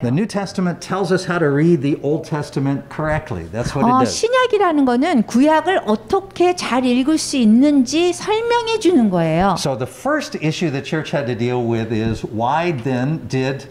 The New Testament tells us how to read the Old Testament correctly. That's what it does. 신약이라는 거는 구약을 어떻게 잘 읽을 수 있는지 설명해 주는 거예요. So the first issue the church had to deal with is why then did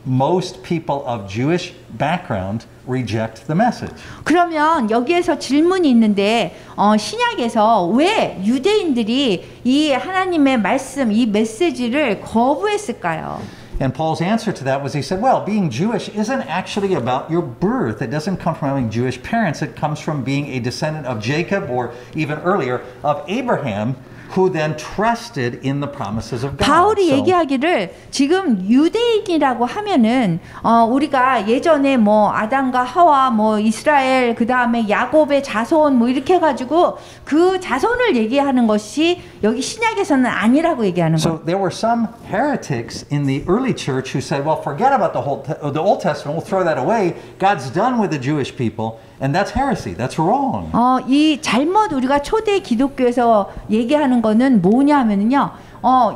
most people of Jewish background reject the message? 그러면 여기에서 질문이 있는데 신약에서 왜 유대인들이 이 하나님의 말씀, 이 메시지를 거부했을까요? And Paul's answer to that was he said, well, being Jewish isn't actually about your birth. It doesn't come from having Jewish parents. It comes from being a descendant of Jacob or even earlier of Abraham, who then trusted in the promises of God. 바울이 얘기하기를 지금 유대인이라고 하면은 우리가 예전에 뭐 아담과 하와 뭐 이스라엘 그다음에 야곱의 자손 뭐 이렇게 해 가지고 그 자손을 얘기하는 것이 여기 신약에서는 아니라고 얘기하는 거예요. So there were some heretics in the early church who said, well, forget about the Old Testament. We'll throw that away. God's done with the Jewish people. And that's heresy. That's wrong. 이 잘못 우리가 초대 기독교에서 얘기하는 거는 뭐냐 하면은요.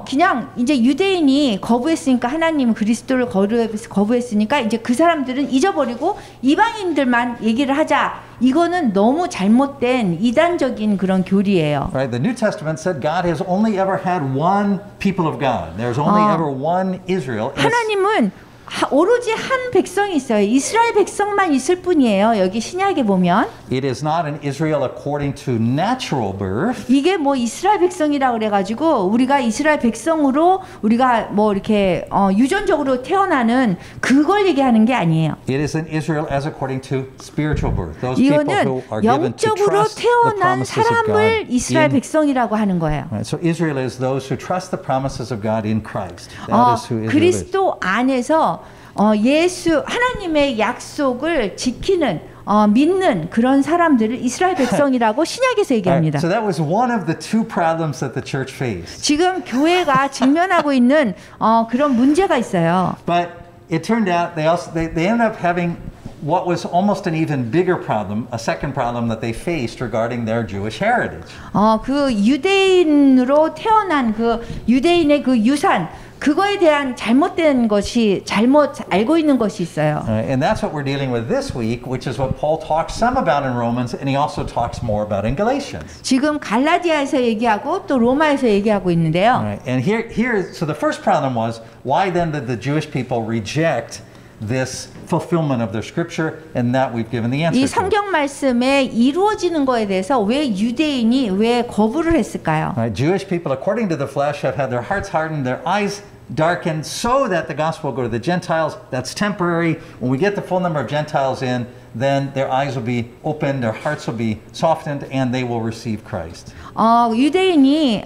그냥 이제 유대인이 거부했으니까 하나님 그리스도를 거부했으니까 이제 그 사람들은 잊어버리고 이방인들만 얘기를 하자. 이거는 너무 잘못된 이단적인 그런 교리예요. Right? The New Testament said God has only ever had one people of God. There's only ever one Israel. 하나님은 오로지 한 백성이 있어요. 이스라엘 백성만 있을 뿐이에요. 여기 신약에 보면 It is not an Israel according to natural birth. 이게 뭐 이스라엘 백성이라고 그래가지고 우리가 이스라엘 백성으로 우리가 뭐 이렇게 유전적으로 태어나는 그걸 얘기하는 게 아니에요. It is an Israel as according to spiritual birth. Those people who 이거는 are given to 영적으로 trust the 태어난 promises of God. 사람을 이스라엘 백성이라고 하는 거예요. Right, so Israel is those who trust the promises of God in Christ. That is who Israel is. 그리스도 안에서 예수 하나님의 약속을 지키는 믿는 그런 사람들을 이스라엘 백성이라고 신약에서 얘기합니다. So that was one of the two problems that the church faced. 지금 교회가 직면하고 있는 그런 문제가 있어요. But it turned out they ended up having what was almost an even bigger problem, a second problem that they faced regarding their Jewish heritage. 그 유대인으로 태어난 그 유대인의 그 유산 그거에 대한 잘못 알고 있는 것이 있어요. And that's what we're dealing with this week, which is what Paul talks some about in Romans, and he also talks more about in Galatians. 지금 갈라디아에서 얘기하고 또 로마에서 얘기하고 있는데요. Right. And so the first problem was, why then did the Jewish people reject this fulfillment of their scripture? And that we've given the answer 이 to. 성경 말씀에 이루어지는 거에 대해서 왜 유대인이 왜 거부를 했을까요? Right. Jewish people, according to the flesh, have had their hearts hardened, their eyes darkened, so that the gospel will go to the Gentiles. That's temporary. When we get the full number of Gentiles in, then their eyes will be opened, their hearts will be softened, and they will receive Christ. 유대인이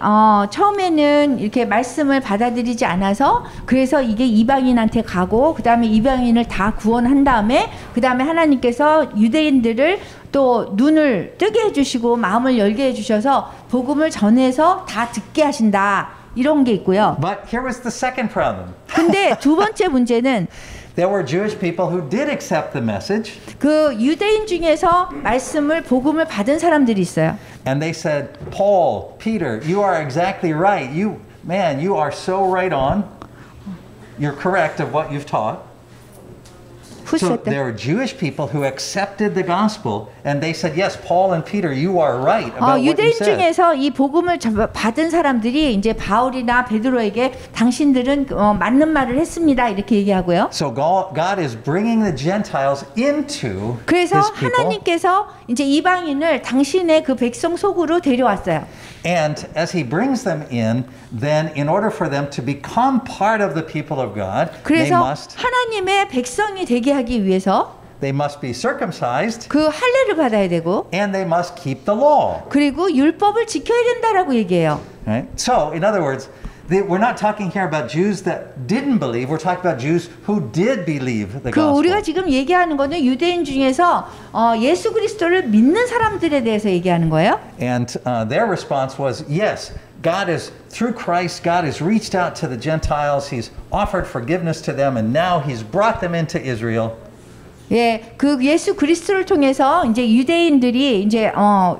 처음에는 이렇게 말씀을 받아들이지 않아서 그래서 이게 이방인한테 가고 그 다음에 이방인을 다 구원한 다음에 그 다음에 하나님께서 유대인들을 또 눈을 뜨게 해주시고 마음을 열게 해주셔서 복음을 전해서 다 듣게 하신다. 이런 게 있고요. But here was the second problem. 근데 두 번째 문제는 There were Jewish people who did accept the message. 그 유대인 중에서 말씀을 복음을 받은 사람들이 있어요. And they said, Paul, Peter, you are exactly right. You are so right on. You're correct of what you've taught. Who So said that? there were Jewish people who accepted the gospel, and they said, yes, Paul and Peter, you are right about what you 유대인 said. 중에서 이 복음을 받은 사람들이 이제 바울이나 베드로에게 당신들은 맞는 말을 했습니다. 이렇게 얘기하고요. So God is bringing the Gentiles into 그래서 His people. 하나님께서 이제 이방인을 당신의 그 백성 속으로 데려왔어요. And as He brings them in, then in order for them to become part of the people of God, they 그래서 must 하나님의 백성이 되게 하기 위해서 be circumcised, 그 할례를 받아야 되고 and they must keep the law. 그리고 율법을 지켜야 된다라고 얘기해요. Right? So, in other words, we're not talking here about Jews that didn't believe. We're talking about Jews who did believe the 그 gospel. 우리가 지금 얘기하는 거는 유대인 중에서 예수 그리스도를 믿는 사람들에 대해서 얘기하는 거예요. And their response was, yes, God is, through Christ, God has reached out to the Gentiles. He's offered forgiveness to them, and now He's brought them into Israel. 예, 그 예수 그리스도를 통해서 이제 유대인들이 이제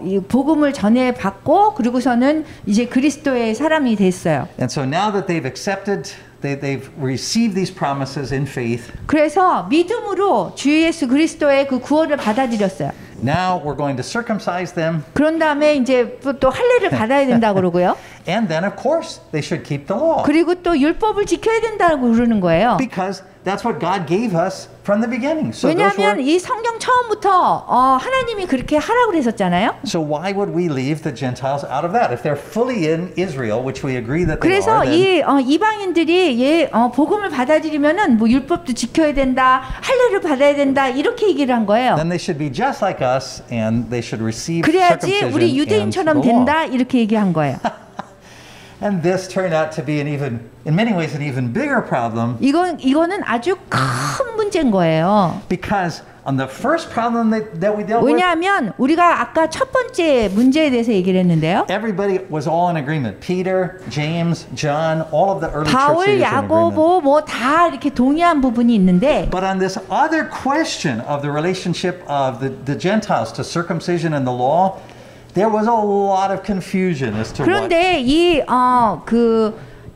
이 복음을 전해 받고 그리고서는 이제 그리스도의 사람이 됐어요. And so now that they've accepted they've received these promises in faith. 그래서 믿음으로 주 예수 그리스도의 그 구원을 받아들였어요. Now we're going to circumcise them. 그런 다음에 이제 또 할례를 받아야 된다고 그러고요. And then, of course, they should keep the law. 그리고 또 율법을 지켜야 된다고 그러는 거예요. Because that's what God gave us from the beginning. So, 왜냐하면 이 성경 처음부터 하나님이 그렇게 하라고 그랬었잖아요. so why would we leave the Gentiles out of that? If they're fully in Israel, which we agree that they 그래서 are, then 이 이방인들이 복음을 받아들이면은 뭐 율법도 지켜야 된다, 할례를 받아야 된다 이렇게 얘기를 한 거예요. then they should be just like us, and they should receive 그래야지 circumcision 우리 and the 유대인처럼 law. 된다 이렇게 얘기한 거예요. And this turned out to be in many ways, an even bigger problem. 이거는 아주 큰 문제인 거예요. Because on the first problem that we dealt with, 왜냐하면 우리가 아까 첫 번째 문제에 대해서 얘기를 했는데요. everybody was all in agreement. Peter, James, John, all of the early church 바울, leaders were in agreement. 야고보 뭐 다 이렇게 동의한 부분이 있는데 But on this other question of the relationship of the Gentiles to circumcision and the law, there was a lot of confusion as to what. 그런데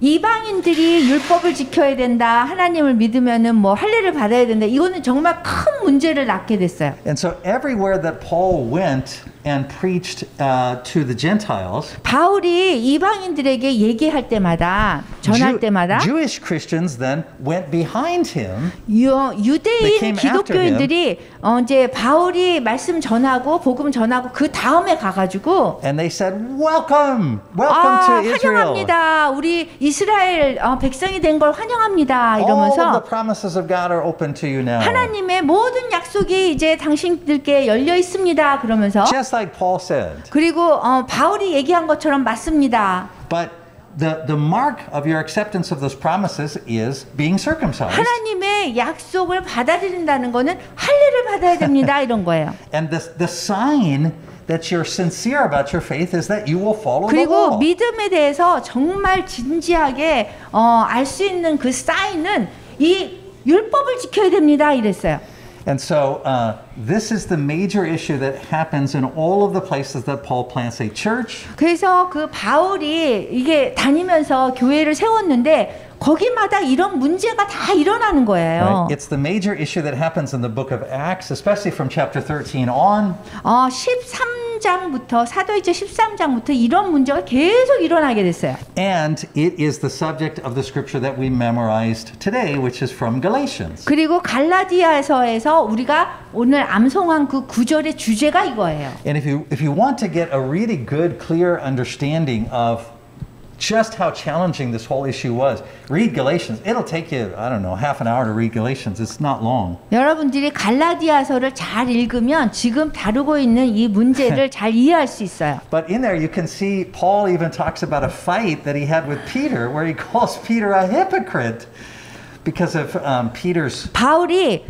이방인들이 율법을 지켜야 된다, 하나님을 믿으면은 뭐 할례를 받아야 된다. 이거는 정말 큰 문제를 낳게 됐어요. And so everywhere that Paul went and preached to the Gentiles, 바울이 이방인들에게 얘기할 때마다, 전할 때마다 Jewish Christians then went behind him. They 유대인 came after 기독교인들이 이제 바울이 말씀 전하고 복음 전하고 그 다음에 가가지고 And they said, welcome to Israel. 환영합니다. 우리 이스라엘 백성이 된 걸 환영합니다. All of 이러면서 the promises of God are open to you now. 하나님의 모든 약속이 이제 당신들께 열려 있습니다. 그러면서 Just like Paul said. 그리고 바울이 얘기한 것처럼 맞습니다. But the mark of your acceptance of those promises is being circumcised. 하나님의 약속을 받아들인다는 거는 할례를 받아야 됩니다. 이런 거예요. And the sign that you're sincere about your faith is that you will follow the 그리고 law. 믿음에 대해서 정말 진지하게 알 수 있는 그 사인은 이 율법을 지켜야 됩니다. 이랬어요. And so this is the major issue that happens in all of the places that Paul plants a church. 그래서 그 바울이 이게 다니면서 교회를 세웠는데 거기마다 이런 문제가 다 일어나는 거예요. Right? It's the major issue that happens in the book of Acts, especially from chapter 13 on. 13장부터 사도행전 13장부터 이런 문제가 계속 일어나게 됐어요. And it is the subject of the scripture that we memorized today, which is from Galatians. 그리고 갈라디아서에서 우리가 오늘 암송한 그 구절의 주제가 이거예요. And if you want to get a really good, clear understanding of just how challenging this whole issue was, read Galatians. It'll take you, I don't know, half an hour to read Galatians. It's not long. 여러분들이 갈라디아서를 잘 읽으면 지금 다루고 있는 이 문제를 잘 이해할 수 있어요. But in there you can see Paul even talks about a fight that he had with Peter where he calls Peter a hypocrite because of Peter's 바울이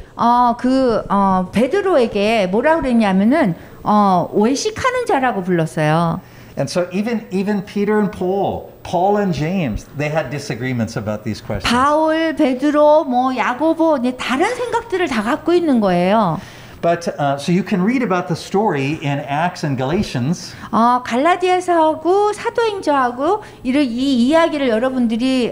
베드로에게 뭐라고 그랬냐면은 외식하는 자라고 불렀어요. And so even Peter and Paul and James, they had disagreements about these questions. 바울, 베드로, 뭐 야고보 다른 생각들을 다 갖고 있는 거예요. But so you can read about the story in Acts and Galatians. 갈라디아서하고 사도행전하고 이 이야기를 여러분들이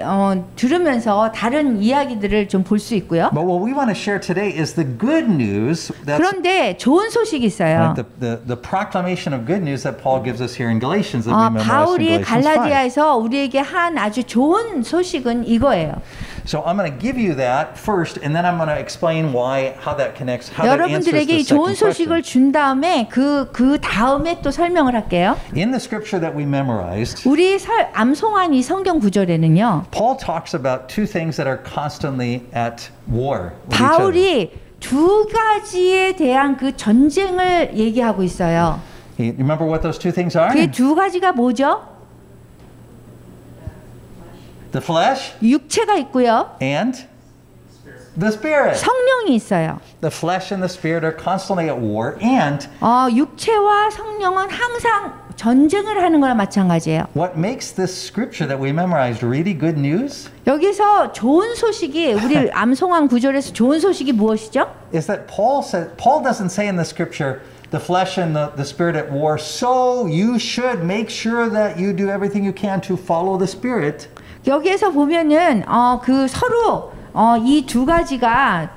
들으면서 다른 이야기들을 좀 볼 수 있고요. But what we want to share today is the good news. That's 그런데 좋은 소식이 있어요. right, the proclamation of good news that Paul gives us here in Galatians that we memorized in 바울이 Galatians 5. 갈라디아에서 우리에게 한 아주 좋은 소식은 이거예요. So I'm going to give you that first, and then I'm going to explain how that connects, how that answers 여러분들에게 the 이 좋은 second question. 소식을 준 다음에 그 다음에 또 설명을 할게요. In the scripture that we memorized, 우리 암송한 이 성경 구절에는요. Paul talks about two things that are constantly at war with each other. 바울이 두 가지에 대한 그 전쟁을 얘기하고 있어요. You remember what those two things are? 그 두 가지가 뭐죠? The flesh 육체가 있고요. and the spirit. 성령이 있어요. The flesh and the spirit are constantly at war, and 육체와 성령은 항상 전쟁을 하는 거나 마찬가지예요. what makes this scripture that we memorized really good news 여기서 좋은 소식이 우리 암송한 구절에서 좋은 소식이 무엇이죠? is that Paul doesn't say in the scripture the flesh and the spirit at war, so you should make sure that you do everything you can to follow the spirit. 여기에서 보면은 그 서로 이 두 가지가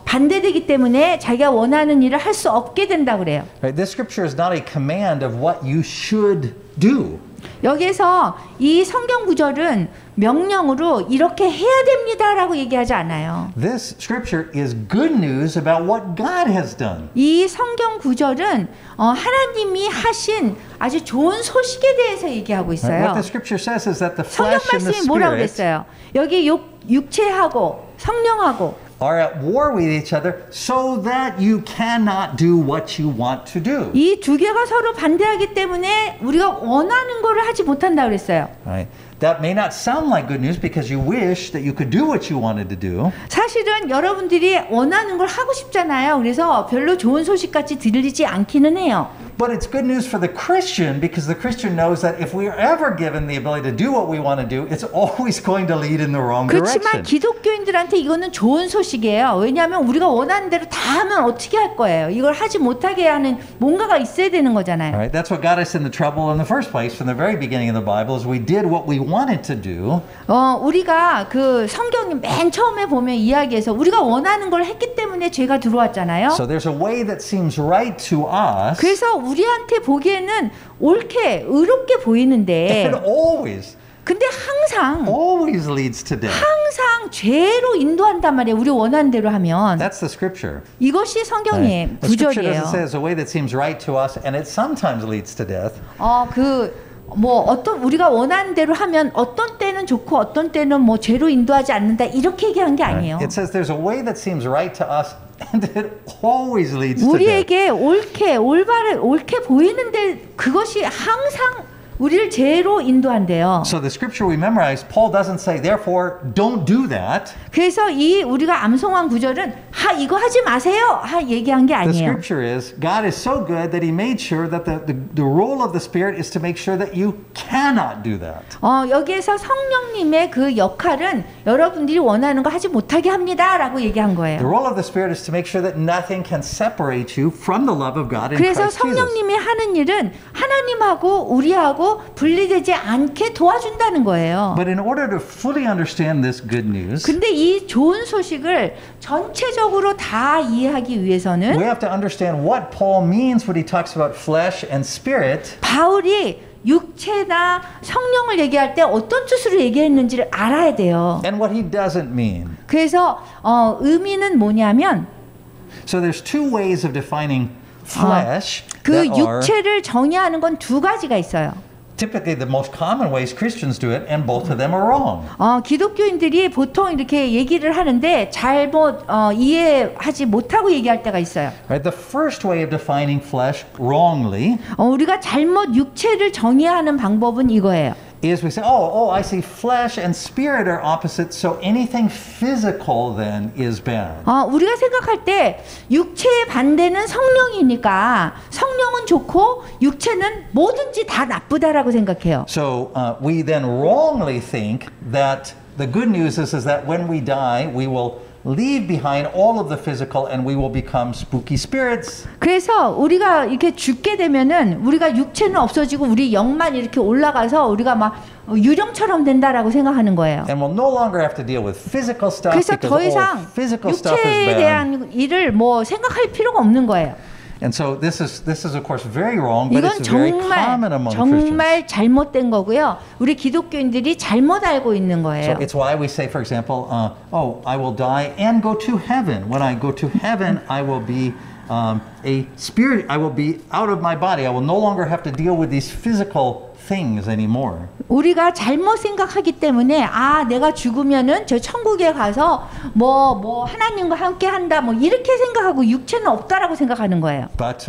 반대되기 때문에 자기가 원하는 일을 할 수 없게 된다 그래요. Right? This scripture is not a command of what you should do. 여기에서 이 성경 구절은 명령으로 이렇게 해야 됩니다라고 얘기하지 않아요. This scripture is good news about what God has done. 이 성경 구절은 하나님이 하신 아주 좋은 소식에 대해서 얘기하고 Right? 있어요. What the scripture says is that the 성경 flesh and the 말씀이 뭐라고 spirit 그랬어요? 여기 육체하고 성령하고 are at war with each other so that you cannot do what you want to do. 이 두 개가 서로 반대하기 때문에 우리가 원하는 거를 하지 못한다 그랬어요. Right? That may not sound like good news because you wish that you could do what you wanted to do. 사실은 여러분들이 원하는 걸 하고 싶잖아요. 그래서 별로 좋은 소식같이 들리지 않기는 해요. But it's good news for the Christian because the Christian knows that if we are ever given the ability to do what we want to do, it's always going to lead in the wrong 그렇지만 direction. 기독교인들한테 이거는 좋은 소식이에요. 왜냐하면 우리가 원하는 대로 다 하면 어떻게 할 거예요? 이걸 하지 못하게 하는 뭔가가 있어야 되는 거잖아요. Right? That's what got us in the trouble in the first place from the very beginning of the Bible is we did what we wanted to do. 우리가 그 성경이 맨 처음에 보면 이야기에서 우리가 원하는 걸 했기 때문에 죄가 들어왔잖아요. So there's a way that seems right to us. 그래서 우리한테 보기에는 옳게 의롭게 보이는데 It 근데 항상 always leads to death. 항상 죄로 인도한단 말이에요. 우리 원하는 대로 하면. That's the scripture. 이것이 성경의 The scripture 구절이에요. doesn't say it's a way that seems right to us and it sometimes leads to death. 우리가 원하는 대로 하면 어떤 때는 좋고 어떤 때는 뭐 죄로 인도하지 않는다 이렇게 얘기한 게 아니에요. It says there's a way that seems right to us and it always leads to death. 우리에게 옳게 보이는데 그것이 항상 우리를 죄로 인도한대요. So the scripture we memorize, Paul doesn't say, therefore, don't do that. 그래서 이 우리가 암송한 구절은 이거 하지 마세요. 얘기한 게 The 아니에요. scripture is, God is so good that he made sure that the role of the Spirit is to make sure that you cannot do that. 여기에서 성령님의 그 역할은 여러분들이 원하는 거 하지 못하게 합니다라고 얘기한 The 거예요. role of the Spirit is to make sure that nothing can separate you from the love of God in 그래서 Christ Jesus. 성령님이 하는 일은 하나님하고 우리하고 분리되지 않게 도와준다는 거예요. But in order to fully understand this good news, 근데 이 좋은 소식을 전체적으로 다 이해하기 we 위해서는 have to understand what Paul means when he talks about flesh and spirit. 바울이 육체나 성령을 얘기할 때 어떤 뜻으로 얘기했는지를 알아야 돼요. And what he doesn't mean. 그래서 의미는 뭐냐면 So there's two ways of defining flesh 그 that are 육체를 정의하는 건 두 가지가 있어요. typically the most common ways Christians do it, and both of them are wrong. 기독교인들이 보통 이렇게 얘기를 하는데 잘못 이해하지 못하고 얘기할 때가 있어요. Right? The first way of defining flesh wrongly 우리가 잘못 육체를 정의하는 방법은 이거예요. is we say, I see flesh and spirit are opposite, so anything physical then is bad. 우리가 생각할 때 육체의 반대는 성령이니까 성령은 좋고 육체는 뭐든지 다 나쁘다라고 생각해요. So we then wrongly think that the good news is that when we die, we will leave behind all of the physical and we will become spooky spirits. 그래서 우리가 이렇게 죽게 되면은 우리가 육체는 없어지고 우리 영만 이렇게 올라가서 우리가 막 유령처럼 된다라고 생각하는 거예요. And we'll no longer have to deal with physical stuff 그래서 because 더 all 이상 physical stuff is 육체에 bad. 대한 일을 뭐 생각할 필요가 없는 거예요. And so this is of course very wrong, but 이건 it's very common among Christians. 정말 잘못된 거고요. 우리 기독교인들이 잘못 알고 있는 거예요. So it's why we say, for example, I will die and go to heaven. When I go to heaven, I will be a spirit. I will be out of my body. I will no longer have to deal with these physical things anymore. 우리가 잘못 생각하기 때문에 내가 죽으면은 저 천국에 가서 뭐 하나님과 함께 한다 뭐 이렇게 생각하고 육체는 없다라고 생각하는 거예요. But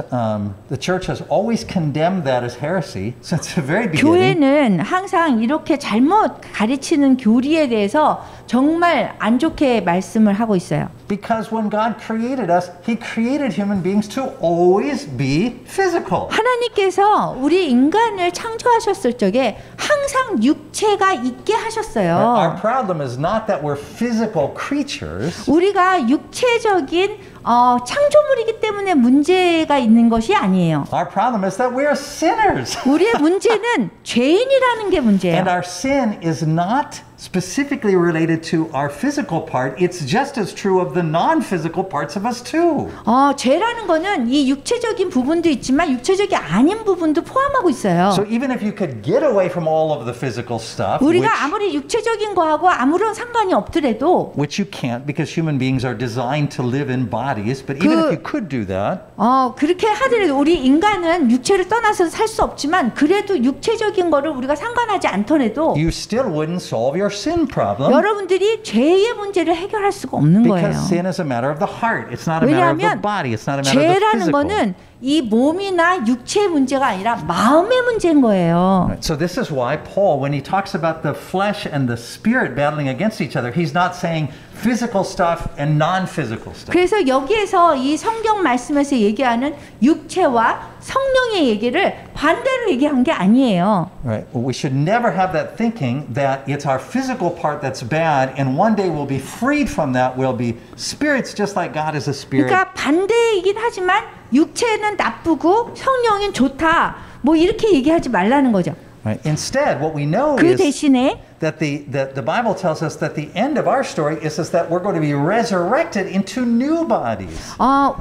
the church has always condemned that as heresy since the very beginning. 교회는 항상 이렇게 잘못 가르치는 교리에 대해서 정말 안 좋게 말씀을 하고 있어요. Because when God created us, He created human beings to always be physical. 하나님께서 우리 인간을 창조하셨을 적에 항상 육체가 있게 Our 하셨어요. problem is not that we're physical creatures. 우리가 육체적인 창조물이기 때문에 문제가 있는 것이 아니에요. Our problem is that we are sinners. 우리의 문제는 죄인이라는 게 문제예요. And our sin is not specifically related to our physical part. It's just as true of the non-physical parts of us too. 죄라는 거는 이 육체적인 부분도 있지만 육체적이 아닌 부분도 포함하고 있어요. So even if you could get away from all of the physical stuff, 우리가 아무리 육체적인 거하고 아무런 상관이 없더라도 which you can't because human beings are designed to live in bodies, but even if you could do that, 그렇게 하더라도 우리 인간은 육체를 떠나서 살 수 없지만 그래도 육체적인 거를 우리가 상관하지 않더라도 you still wouldn't solve your sin problem. 여러분들이 죄의 문제를 해결할 수가 없는 거예요. Because sin is a matter of the heart. It's not a matter of the 왜냐하면 body. It's not a matter of the 죄라는 physical. 거는 이 몸이나 육체의 문제가 아니라 마음의 문제인 거예요. Right. So this is why Paul, when he talks about the flesh and the spirit battling against each other, he's not saying physical stuff and non-physical stuff. 그래서 여기에서 이 성경 말씀에서 얘기하는 육체와 성령의 얘기를 반대로 얘기한 게 아니에요. Right. Well, we should never have that thinking that it's our physical part that's bad, and one day we'll be freed from that. We'll be spirits just like God is a spirit. 그러니까 반대이긴 하지만 육체는 나쁘고 성령은 좋다. 뭐 이렇게 얘기하지 말라는 거죠. Right. Instead, what we know 그 is 대신에 that the Bible tells us that the end of our story is that we're going to be resurrected into new bodies.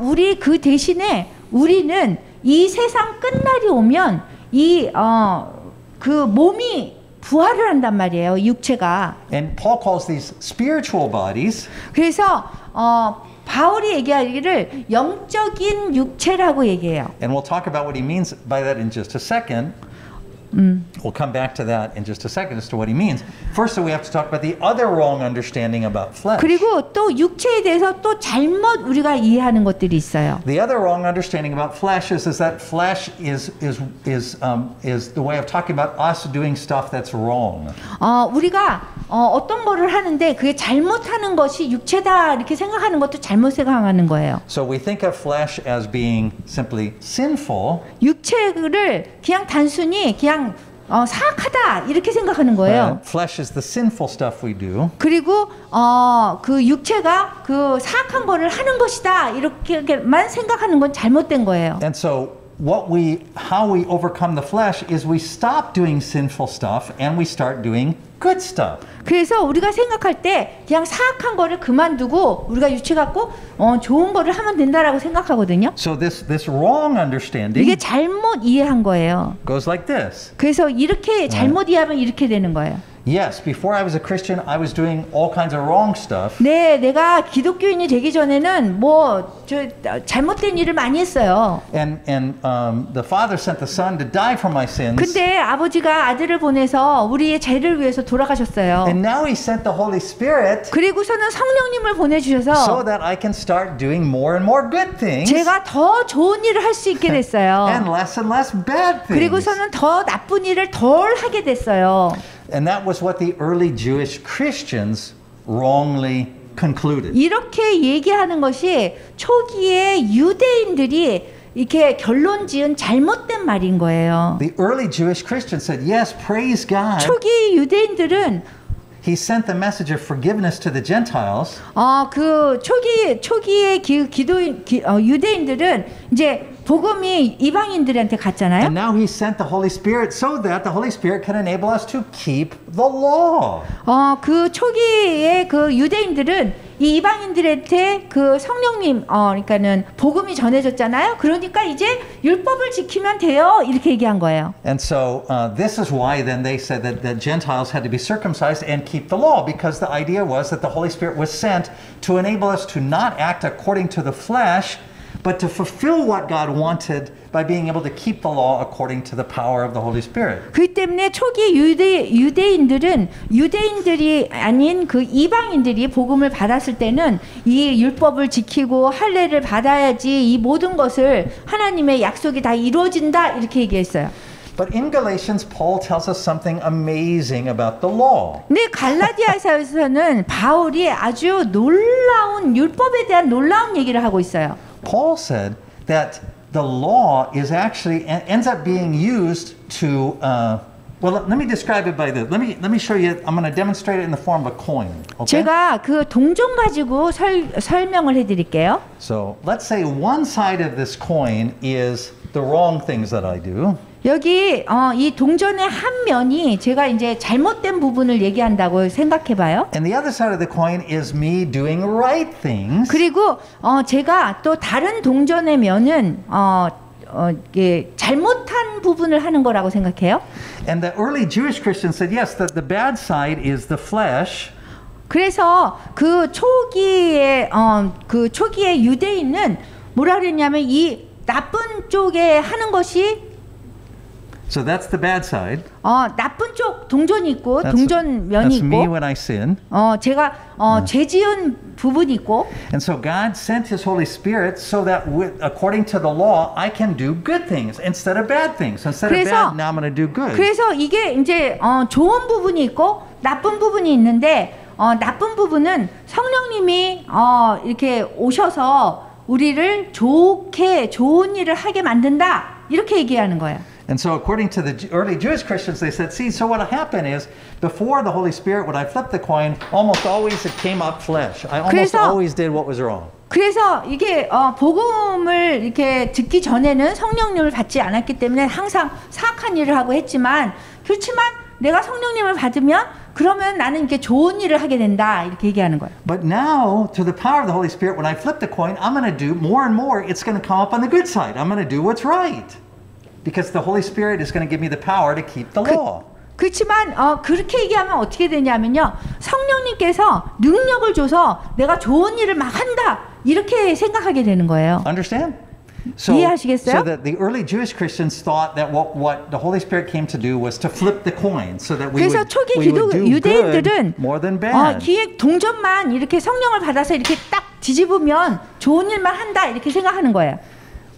우리 그 대신에 우리는 이 세상 끝날이 오면 그 몸이 부활을 한단 말이에요. 육체가. And Paul calls these spiritual bodies. 그래서 바울이 얘기하기를 영적인 육체라고 얘기해요. And we'll talk about what he means by that in just a second. We'll come back to that in just a second as to what he means. First, we have to talk about the other wrong understanding about flesh. 그리고 또 육체에 대해서 또 잘못 우리가 이해하는 것들이 있어요. The other wrong understanding about flesh is that flesh is the way of talking about us doing stuff that's wrong. 우리가 어떤 거를 하는데 그게 잘못하는 것이 육체다 이렇게 생각하는 것도 잘못 생각하는 거예요. So we think of flesh as being simply sinful. 육체를 그냥 단순히 그냥 사악하다 이렇게 생각하는 거예요. Flesh is the sinful stuff we do. 그리고 그 육체가 그 사악한 거를 하는 것이다 이렇게만 생각하는 건 잘못된 거예요. And so how we overcome the flesh is we stop doing sinful stuff and we start doing good stuff. 그래서 우리가 생각할 때 그냥 사악한 거를 그만두고 우리가 육체 갖고 좋은 거를 하면 된다라고 생각하거든요. So this wrong understanding 이게 잘못 이해한 거예요. goes like this. 그래서 이렇게 잘못 이해하면 이렇게 되는 거예요. Yes, before I was a Christian, I was doing all kinds of wrong stuff. 네, 내가 기독교인이 되기 전에는 잘못된 일을 많이 했어요. And the Father sent the Son to die for my sins. 근데 아버지가 아들을 보내서 우리의 죄를 위해서 돌아가셨어요. And now He sent the Holy Spirit 그리고서는 성령님을 보내주셔서 so that I can start doing more and more good things. 제가 더 좋은 일을 할 수 있게 됐어요. And less bad things. 그리고서는 더 나쁜 일을 덜 하게 됐어요. And that was what the early Jewish Christians wrongly concluded. 이렇게 얘기하는 것이 초기에 유대인들이 이렇게 결론 지은 잘못된 말인 거예요. The early Jewish Christians said, "Yes, praise God." 초기 유대인들은 He sent the message of forgiveness to the Gentiles. 그 초기의 유대인들은 이제 복음이 이방인들한테 갔잖아요. And now he sent the Holy Spirit so that the Holy Spirit can enable us to keep the law. 그 초기의 그 유대인들은 이 이방인들한테 그 성령님, 그러니까는 복음이 전해졌잖아요. 그러니까 이제 율법을 지키면 돼요. 이렇게 얘기한 거예요. And so this is why then they said that Gentiles had to be circumcised and keep the law, because the idea was that the Holy Spirit was sent to enable us to not act according to the flesh, but to fulfill what God wanted by being able to keep the law according to the power of the Holy Spirit. 그 때문에 초기 유대인들은 유대인들이 아닌 그 이방인들이 복음을 받았을 때는 이 율법을 지키고 할례를 받아야지 이 모든 것을 하나님의 약속이 다 이루어진다 이렇게 얘기했어요. But in Galatians, Paul tells us something amazing about the law. 네, 갈라디아서에서는 바울이 아주 놀라운 율법에 대한 놀라운 얘기를 하고 있어요. Paul said that the law is actually ends up being used to Well, let me describe it by this. Let me show you. I'm going to demonstrate it in the form of a coin. Okay? 제가 그 동전 가지고 설명을 해드릴게요. So let's say one side of this coin is the wrong things that I do. 여기 이 동전의 한 면이 제가 이제 잘못된 부분을 얘기한다고 생각해봐요. And the other side of the coin is me doing right things. 그리고 제가 또 다른 동전의 면은 이게 잘못한 부분을 하는 거라고 생각해요. And the early Jewish Christians said, yes, that the bad side is the flesh. 그래서 그 초기에 유대인은 뭐라 그랬냐면 이 나쁜 쪽에 하는 것이 So that's the bad side. 나쁜 쪽 동전이 있고 That's- 동전 면이 That's me 있고 when I sin. 제가 죄 지은 부분이 있고 And so God sent His Holy Spirit so that according to the law, I can do good things instead of bad things. Instead of 그래서- bad, now I'm going to do good. 그래서 이게 이제 좋은 부분이 있고 나쁜 부분이 있는데 나쁜 부분은 성령님이 이렇게 오셔서 우리를 좋은 일을 하게 만든다 이렇게 얘기하는 거예요. And so according to the early Jewish Christians, they said, see, so what happened is before the Holy Spirit, when I flipped the coin, almost always it came up flesh. I almost 그래서- always did what was wrong. 그래서 이게 복음을 이렇게 듣기 전에는 성령님을 받지 않았기 때문에 항상 사악한 일을 하고 했지만 그렇지만 내가 성령님을 받으면 그러면 나는 이렇게 좋은 일을 하게 된다 이렇게 얘기하는 거예요. But now, to the power of the Holy Spirit, when I flip the coin, I'm going to do more and more. It's going to come up on the good side. I'm going to do what's right. Because the Holy Spirit is going to give me the power to keep the law. 그렇지만 그렇게 얘기하면 어떻게 되냐면요. 성령님께서 능력을 줘서 내가 좋은 일을 막 한다. 이렇게 생각하게 되는 거예요. Understand? So 이해하시겠어요? that the early Jewish Christians thought that what the Holy Spirit came to do was to flip the coin so that we 그래서 초기 would do 유대인들은 good more than bad. 기획 동전만 이렇게 성령을 받아서 이렇게 딱 뒤집으면 좋은 일만 한다. 이렇게 생각하는 거예요.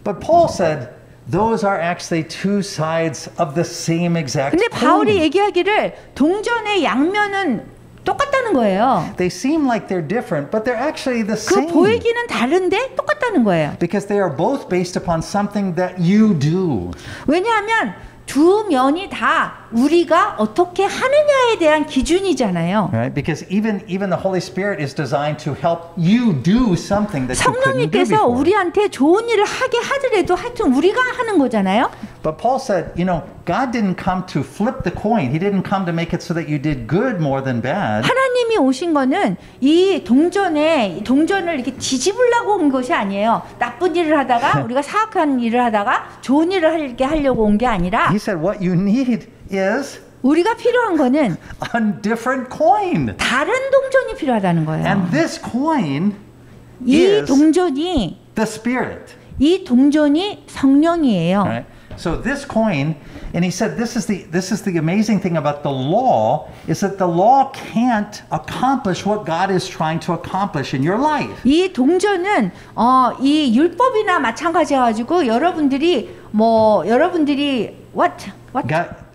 But Paul said those are actually two sides of the same exact 근데 바울이 coin. 얘기하기를 동전의 양면은 똑같다는 거예요. They seem like they're different, but they're actually the 그 same. 보이기는 다른데 똑같다는 거예요. Because they are both based upon something that you do. 왜냐하면 두 면이 다 우리가 어떻게 하느냐에 대한 기준이잖아요. Right? Because even the Holy Spirit is designed to help you do something that you couldn't do 성령님께서 before. 우리한테 좋은 일을 하게 하더라도 하여튼 우리가 하는 거잖아요. But Paul said, God didn't come to flip the coin. He didn't come to make it so that you did good more than bad. 하나님이 오신 거는 이 동전을 이렇게 뒤집으려고 온 것이 아니에요. 나쁜 일을 하다가 우리가 사악한 일을 하다가 좋은 일을 하려고 온 게 아니라 He said, what you need is 우리가 필요한 거는 a different coin. 다른 동전이 필요하다는 거예요. And this coin 이 is 동전이 the Spirit. 이 동전이 성령이에요. Right? So this coin, and he said this is the amazing thing about the law is that the law can't accomplish what God is trying to accomplish in your life. 이 동전은 이 율법이나 마찬가지여 가지고 여러분들이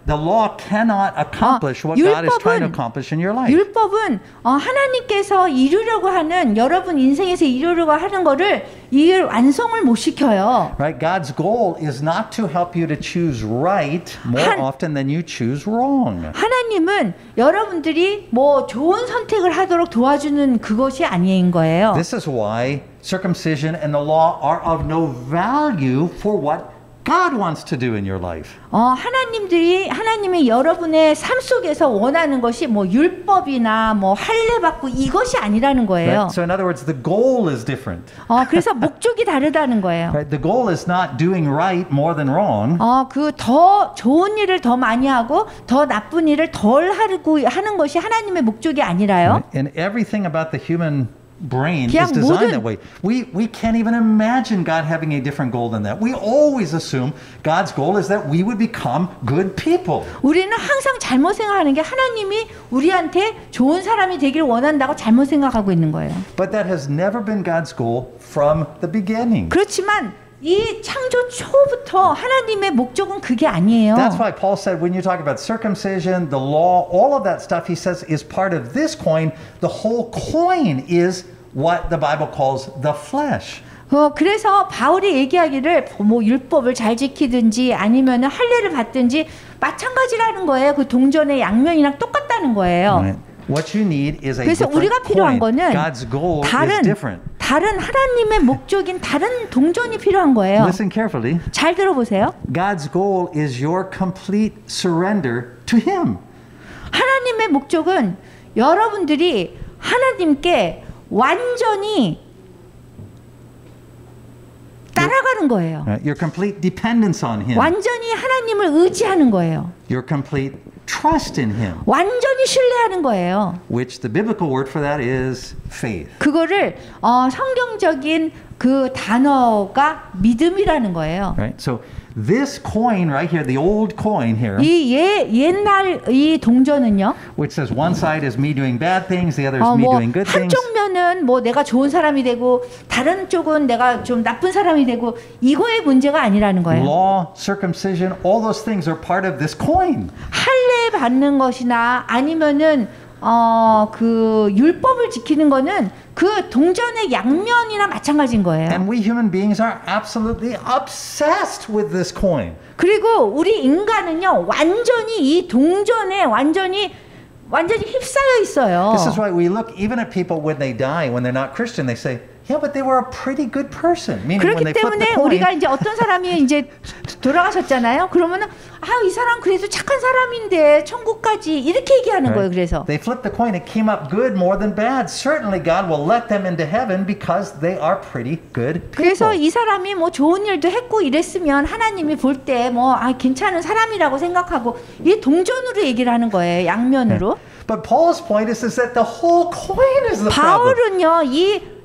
The law cannot accomplish what God is trying to accomplish in your life. 율법은 하나님께서 이루려고 하는 여러분 인생에서 이루려고 하는 거를 이 완성을 못 시켜요. Right? God's goal is not to help you to choose right more often than you choose wrong. 하나님은 여러분들이 좋은 선택을 하도록 도와주는 그것이 아닌 거예요. This is why circumcision and the law are of no value for what God wants to do in your life. 하나님이 여러분의 삶 속에서 원하는 것이 율법이나 할례 받고 이것이 아니라는 거예요. Right? So in other words, the goal is different. 그래서 목적이 다르다는 거예요. Right? The goal is not doing right more than wrong. 그 더 좋은 일을 더 많이 하고 더 나쁜 일을 덜 하는 것이 하나님의 목적이 아니라요. Right? And everything about the human brain 그냥 is designed that way. We can't even imagine God having a different goal than that. We always assume God's goal is that we would become good people. 우리는 항상 잘못 생각하는 게 하나님이 우리한테 좋은 사람이 되기를 원한다고 잘못 생각하고 있는 거예요. But that has never been God's goal from the beginning. 그렇지만 이 창조 초부터 하나님의 목적은 그게 아니에요. That's why Paul said when you talk about circumcision, the law, all of that stuff, he says is part of this coin. The whole coin is what the Bible calls the flesh. 그래서 바울이 얘기하기를 뭐 율법을 잘 지키든지 아니면 할례를 받든지 마찬가지라는 거예요. 그 동전의 양면이랑 똑같다는 거예요. Right. What you need is a 그래서 different 우리가 필요한 coin. 거는 God's goal is different. 다른 하나님의 목적인 다른 동전이 필요한 거예요. Listen carefully. 잘 들어보세요. God's goal is your complete surrender to Him. 하나님의 목적은 여러분들이 하나님께 완전히 따라가는 거예요. Right? Your complete dependence on Him. 완전히 하나님을 의지하는 거예요. Your complete trust in Him. 완전히 신뢰하는 거예요. Which the biblical word for that is faith. 그거를 성경적인 그 단어가 믿음이라는 거예요. Right? So this coin right here, the old coin here, 이 옛날 이 동전은요. which says one side is me doing bad things, the other is me doing good things. 한쪽 면은 뭐 내가 좋은 사람이 되고 다른 쪽은 내가 좀 나쁜 사람이 되고 이거의 문제가 아니라는 거예요. Law, circumcision, all those things are part of this coin. 할례 받는 것이나 아니면은 그 율법을 지키는 거는 그 동전의 양면이나 마찬가지인 거예요. And we human beings are absolutely obsessed with this coin. 그리고 우리 인간은요 완전히 이 동전에 완전히 휩싸여 있어요. This is why we look even at people when they die, when they're not Christian, they say, yeah, but they were a pretty good person. Meaning when 그렇기 they flip the 때문에 coin, 우리가 이제 어떤 사람이 이제 돌아가셨잖아요. 그러면은 이 사람 그래도 착한 사람인데 천국까지 이렇게 얘기하는 거예요. 그래서 they flip the coin, it came up good more than bad. Certainly God will let them into heaven because they are pretty good people. 그래서 이 사람이 뭐 좋은 일도 했고 이랬으면 하나님이 볼 때 뭐 괜찮은 사람이라고 생각하고 이 동전으로 얘기를 하는 거예요. 양면으로. But Paul's point is that the whole coin is the problem. 바울은요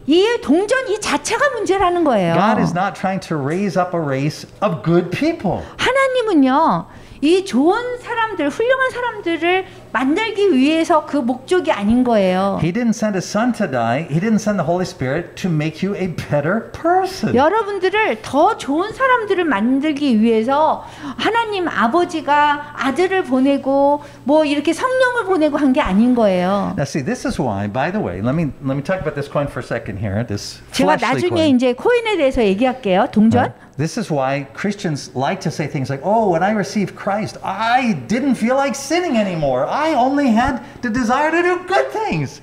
이 동전 이 자체가 문제라는 거예요. God is not trying to raise up a race of good people. 하나님은요 이 좋은 사람들, 훌륭한 사람들을 만들기 위해서 그 목적이 아닌 거예요. He didn't send His Son to die. He didn't send the Holy Spirit to make you a better person. 여러분들을 더 좋은 사람들을 만들기 위해서 하나님 아버지가 아들을 보내고 뭐 이렇게 성령을 보내고 한 게 아닌 거예요. Now see, this is why, by the way, let me talk about this coin for a second here. This 제가 fleshly 나중에 coin. 이제 코인에 대해서 얘기할게요. 동전. This is why Christians like to say things like, oh, when I received Christ, I didn't feel like sinning anymore. I only had the desire to do good things.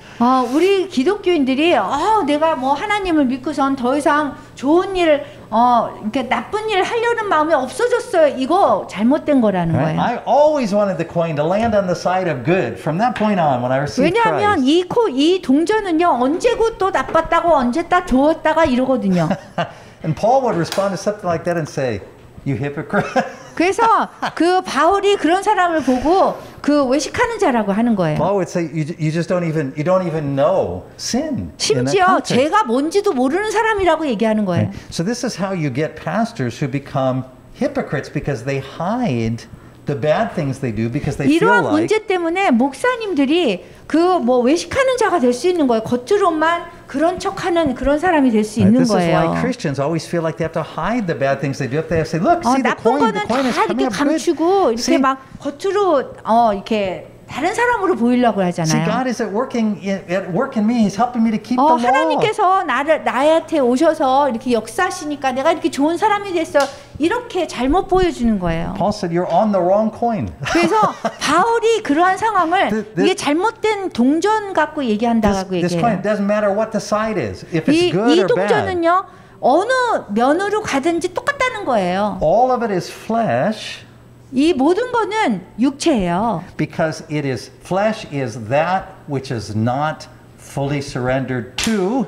우리 기독교인들이 내가 뭐 하나님을 믿고선 더 이상 좋은 일을 그러니까 나쁜 일을 하려는 마음이 없어졌어요. 이거 잘못된 거라는 거예요. I always wanted the coin to land on the side of good from that point on when I received 왜냐하면 Christ. 이 동전은요 언제고 또 나빴다고 언제 딱 좋았다가 이러거든요. And Paul would respond to something like that and say, you hypocrite. 그래서 그 바울이 그런 사람을 보고 그 외식하는 자라고 하는 거예요. Paul would say, you just don't even know sin. 심지어 죄가 뭔지도 모르는 사람이라고 얘기하는 거예요. So this is how you get pastors who become hypocrites because they hide the bad things they do because they feel 이러한 like 문제 때문에 목사님들이 그 뭐 외식하는 자가 될 수 있는 거예요. 겉으로만 그런 척하는 그런 사람이 될 수 있는 this is 거예요. why Christians always feel like they have to hide the bad things they do. If they have to say, look, see the 나쁜 coin 거는 is 다 coming 이렇게 up good. 감추고 이렇게 See, 막 겉으로 이렇게 다른 사람으로 보이려고 see, 하잖아요. God is at work in me. He's helping me to keep the law. 하나님께서 나한테 오셔서 이렇게 역사하시니까 내가 이렇게 좋은 사람이 됐어. 이렇게 잘못 보여주는 거예요. Paul said, you're on the wrong coin. 그래서 바울이 그러한 상황을 이게 잘못된 동전 갖고 얘기한다고 This 얘기해요. coin, it doesn't matter what the side is. If it's 이 good or bad. 동전은요 어느 면으로 가든지 똑같다는 거예요. All of it is flesh. 이 모든 거는 육체예요. Because it is flesh is that which is not fully surrendered to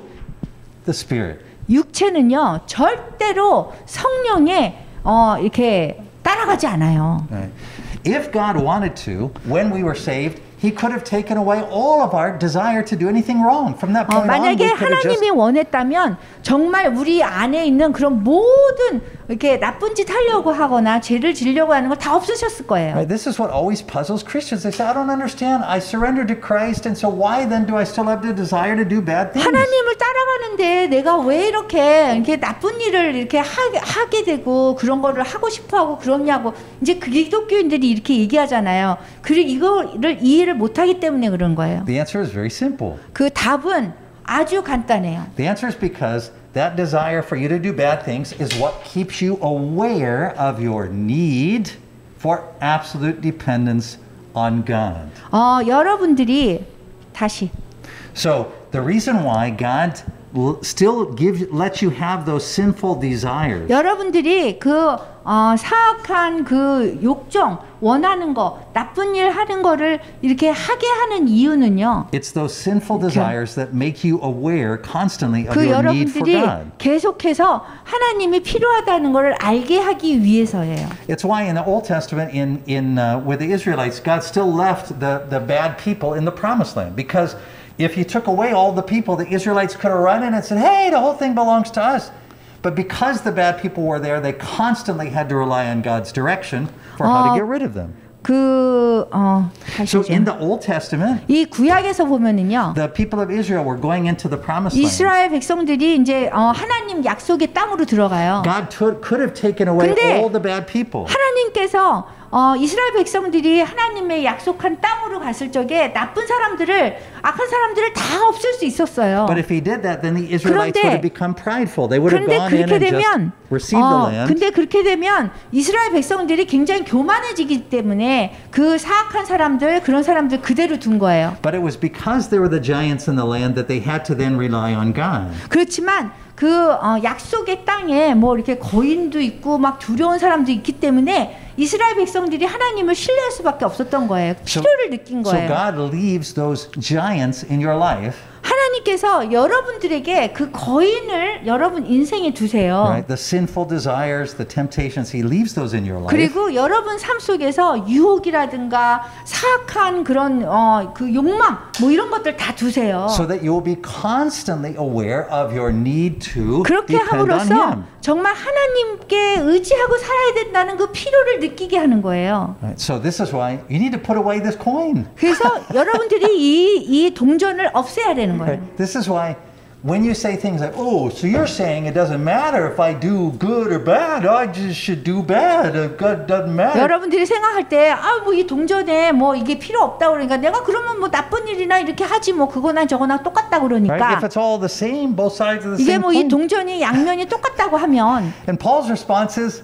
the Spirit. 육체는요 절대로 성령에 이렇게 따라가지 않아요. Right. If God wanted to, when we were saved, He could have taken away all of our desire to do anything wrong. From that point on, we 만약에 could have just 하나님이 원했다면 정말 우리 안에 있는 그런 모든 이렇게 나쁜 짓 하려고 하거나 죄를 지려고 하는 걸 다 없으셨을 거예요. Right, this is what always puzzles Christians. They say, I don't understand. I surrendered to Christ, and so why then do I still have the desire to do bad things? 하나님을 따라가는데 내가 왜 이렇게 나쁜 일을 이렇게 하게 되고 그런 거를 하고 싶어하고 그러냐고 이제 그 기독교인들이 이렇게 얘기하잖아요. 그리고 이거를 이해를 못하기 때문에 그런 거예요. The answer is very simple. 그 답은 아주 간단해요. The answer is because that desire for you to do bad things is what keeps you aware of your need for absolute dependence on God. 여러분들이 다시 So the reason why God still lets you have those sinful desires. 여러분들이 그 사악한 그 욕정 원하는 거 나쁜 일 하는 거를 이렇게 하게 하는 이유는요. It's those sinful desires that make you aware constantly of 그 your need for 여러분들이 God. 계속해서 하나님이 필요하다는 것을 알게 하기 위해서예요. It's why in the Old Testament, with the Israelites, God still left the bad people in the Promised Land, because if He took away all the people, the Israelites could have run in and said, "Hey, the whole thing belongs to us." But because the bad people were there, they constantly had to rely on God's direction for how to get rid of them. So in the Old Testament, 이 구약에서 보면은요. the people of Israel were going into the Promised Land. 이스라엘 백성들이 이제 하나님 약속의 땅으로 들어가요. God could have taken away all the bad people. 하나님께서 이스라엘 백성들이 하나님의 약속한 땅으로 갔을 적에 나쁜 사람들을 악한 사람들을 다 없앨 수 있었어요. But if he did that, then the Israelites would have become prideful. They would have gone in and just received the land. 근데 그렇게 되면 이스라엘 백성들이 굉장히 교만해지기 때문에 그 사악한 사람들 그런 사람들 그대로 둔 거예요. But it was because there were the giants in the land that they had to then rely on God. 그렇지만 그 약속의 땅에 뭐 이렇게 거인도 있고 막 두려운 사람도 있기 때문에 이스라엘 백성들이 하나님을 신뢰할 수밖에 없었던 거예요. 필요를 느낀 거예요. So God leaves those giants in your life. 하나님께서 여러분들에게 그 거인을 여러분 인생에 두세요. Right? The sinful desires, the temptations, He leaves those in your life. 그리고 여러분 삶 속에서 유혹이라든가 사악한 그런 그 욕망 뭐 이런 것들 다 두세요. So that you will be constantly aware of your need to 그렇게 depend on 함으로써 Him. 정말 하나님께 의지하고 살아야 된다는 그 필요를 느끼게 하는 거예요. Right? So this is why you need to put away this coin. 그래서 여러분들이 이 동전을 없애야 되는 거예요. Right? This is why when you say things like, "Oh, so you're saying it doesn't matter if I do good or bad. I just should do bad. God doesn't matter." 여러분들이 생각할 때, 뭐 이 동전에 뭐 이게 필요 없다 그러니까 내가 그러면 뭐 나쁜 일이나 이렇게 하지 뭐 그거나 저거나 똑같다 그러니까. Right? If it's all the same, both sides of the 이게 same 뭐 이 coin. 동전이 양면이 똑같다고 하면. And Paul's response is,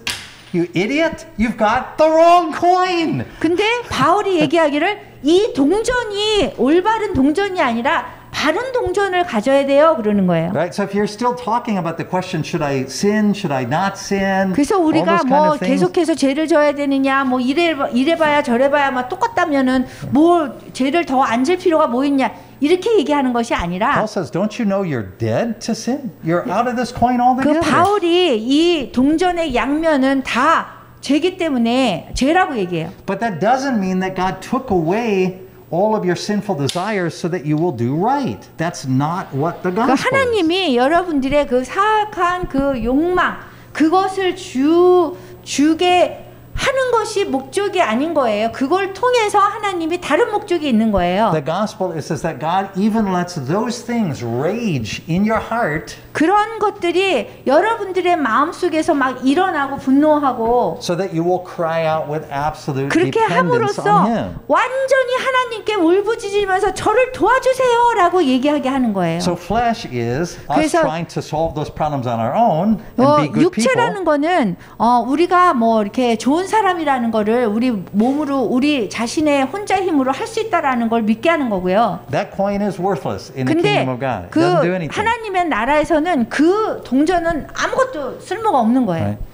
"You idiot! You've got the wrong coin." 근데 바울이 얘기하기를 이 동전이 올바른 동전이 아니라 바른 동전을 가져야 돼요 그러는 거예요. Right? So if you're still talking about the question, should I sin? Should I not sin? 그래서 all 우리가 those kind 뭐 of things. 계속해서 죄를 져야 되느냐, 뭐 이래봐야 저래봐야 막 똑같다면은 뭐 죄를 더 안 질 필요가 뭐 있냐 이렇게 얘기하는 것이 아니라. Paul says, "Don't you know you're dead to sin? You're out of this coin 그 altogether." 바울이 이 동전의 양면은 다 죄기 때문에 죄라고 얘기해요. But that doesn't mean that God took away all of your sinful desires so that you will do right. That's not what the 그 gospel is. 하나님이 여러분들의 그 사악한 그 욕망 그것을 주게 하는 것이 목적이 아닌 거예요. 그걸 통해서 하나님이 다른 목적이 있는 거예요. The gospel is that God even lets those things rage in your heart 그런 것들이 여러분들의 마음속에서 막 일어나고 분노하고 so that you will cry out with absolute 그렇게 dependence 함으로써 on Him. 완전히 하나님께 울부짖으면서 저를 도와주세요 라고 얘기하게 하는 거예요. So flesh is us 그래서 trying to solve those problems on our own and be good 육체라는 people. 거는 우리가 뭐 이렇게 좋은 사람이라는 거를 우리 몸으로 우리 자신의 혼자 힘으로 할 수 있다라는 걸 믿게 하는 거고요. That coin is worthless in the 근데 kingdom of God. It 그 doesn't do anything. 하나님의 나라에서는 그 동전은 아무것도 쓸모가 없는 거예요. Right?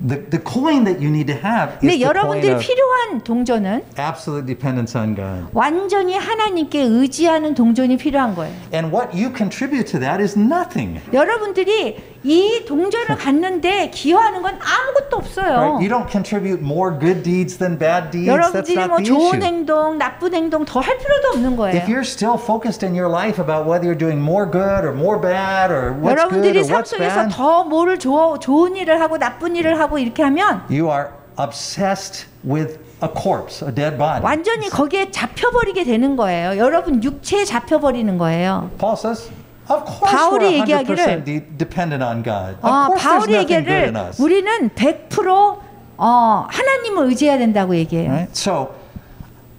The coin that you need to have is 근데 the coin 여러분들이 of 필요한 동전은 absolute dependence on God. 완전히 하나님께 의지하는 동전이 필요한 거예요. And what you contribute to that is nothing. 여러분들이 이 동전을 갖는데 기여하는 건 아무것도 없어요. Right? You don't contribute more good deeds than bad deeds. That's 여러분들이 not 뭐 the 좋은 issue. 행동, 나쁜 행동 더 할 필요도 없는 거예요. If you're still focused in your life about whether you're doing more good or more bad or what's good 여러분들이 or 삶 what's 속에서 bad, 더 뭐를 좋은 일을 하고 나쁜 일을 하고 이렇게 하면 you are obsessed with a corpse, a dead body. 완전히 거기에 잡혀버리게 되는 거예요. 여러분 육체에 잡혀버리는 거예요. Paul says, of course 바울이 we're 100% 얘기하기를 dependent on God. Of course there's 바울이 nothing good in 얘기를 us. 우리는 100% 하나님을 의지해야 된다고 얘기해요. Right? So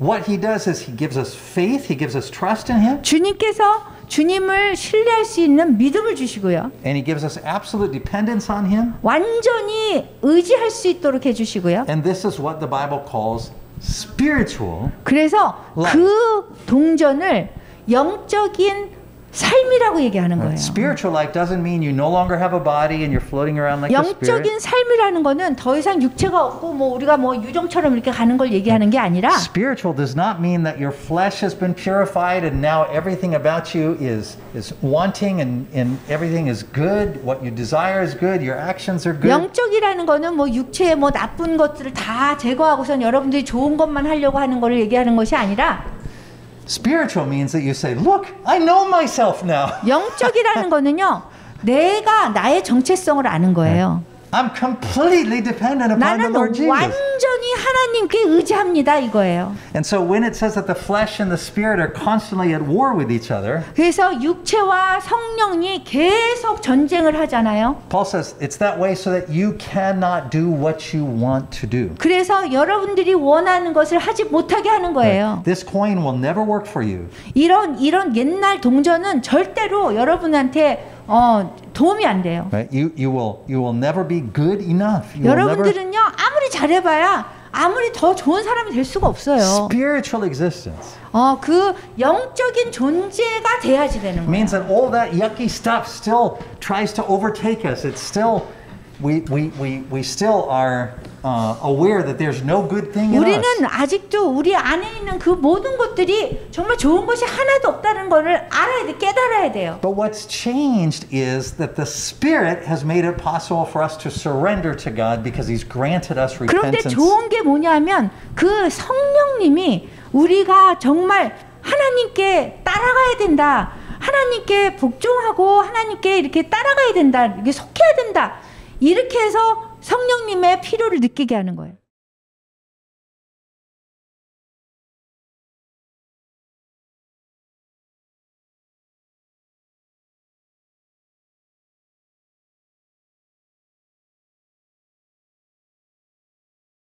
what he does is he gives us faith, he gives us trust in him. 주님께서 주님을 신뢰할 수 있는 믿음을 주시고요. And He gives us absolute dependence on Him. 완전히 의지할 수 있도록 해주시고요. And this is what the Bible calls spiritual. 그래서 life. 그 동전을 영적인 삶이라고 얘기하는 거예요. Spiritual life doesn't mean you no longer have a body and you're floating around like a spirit. 영적인 삶이라는 거는 더 이상 육체가 없고 뭐 우리가 뭐 유정처럼 이렇게 가는 걸 얘기하는 게 아니라 Spiritual does not mean that your flesh has been purified and now everything about you is wanting and everything is good. What you desire is good. Your actions are good. 영적이라는 거는 뭐 육체의 뭐 나쁜 것들을 다 제거하고선 여러분들이 좋은 것만 하려고 하는 걸 얘기하는 것이 아니라 Spiritual means that you say, look, I know myself now. 영적이라는 거는요. 내가 나의 정체성을 아는 거예요. I'm completely dependent upon the 나는 Lord Jesus. 완전히 하나님께 의지합니다 이거예요. And so when it says that the flesh and the spirit are constantly at war with each other, 그래서 육체와 성령이 계속 전쟁을 하잖아요. Paul says it's that way so that you cannot do what you want to do. 그래서 여러분들이 원하는 것을 하지 못하게 하는 거예요. This coin will never work for you. 이런 옛날 동전은 절대로 여러분한테 도움이 안 돼요. Right? You will never be good enough. You will never 여러분들은요 아무리 잘해봐야 아무리 더 좋은 사람이 될 수가 없어요. spiritual existence 그 영적인 존재가 돼야지 되는 거예요. means that all that yucky stuff still tries to overtake us. It's still we still are aware that there's no good thing in 우리는 us. 아직도 우리 안에 있는 그 모든 것들이 정말 좋은 것이 하나도 없다는 것을 알아야 돼, 깨달아야 돼요. But what's changed is that the Spirit has made it possible for us to surrender to God because He's granted us 그런데 repentance. 좋은 게 뭐냐면 그 성령님이 우리가 정말 하나님께 따라가야 된다. 하나님께 복종하고 하나님께 이렇게 따라가야 된다. 이렇게 속해야 된다. 이렇게 해서 성령님의 필요를 느끼게 하는 거예요.